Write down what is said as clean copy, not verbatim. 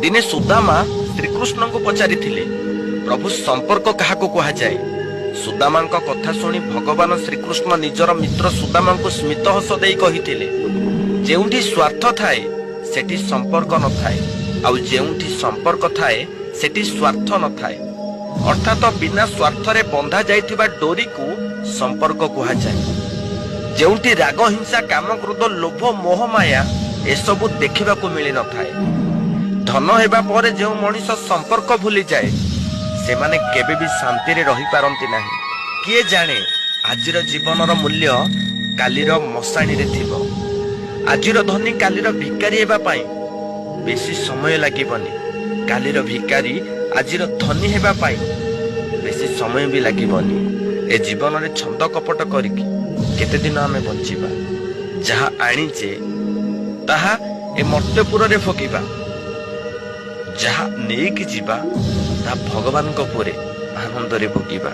दिने सुदामा श्रीकृष्ण को पचारि प्रभु संपर्क क्या कहुए। सुदामा कथा शुणी भगवान श्रीकृष्ण निजर मित्र सुदामा को स्मित हस दे कही जेउठी स्वार्थ थाए सेठी संपर्क न थाए आउ जेउठी संपर्क थाए सेठी स्वार्थ न थाए। अर्थात बिना स्वार्थ रे बंधा जाइथिबा डोरी को संपर्क कहुए। जेउठी राग हिंसा काम क्रोध लोभ मोह माया एसबु देखा मिल न थाए। धन हेबा परे जो मनीष संपर्क भूली जाए से माने केबे भी शांति रे रही पारंती नाही। किए जाने आजिर जीवनर मूल्य कालीर मशाणी रे थिबो। आजिर धनी कालीर भिकारी हेबा पाई बेसी समय लागिबनी। कालीर भिकारी आजिर धनी हेबा पाई बेसी समय भी लागिबनी। ए जीवन रे छंद कपट करिकी केते दिन आमे बंचिबा। जहा आनीचे ताहा ए मर्त्यपुर रे फकीबा। जहा नेकी जीवा ता भगवान को पुरे आनंद रे भोगिबा।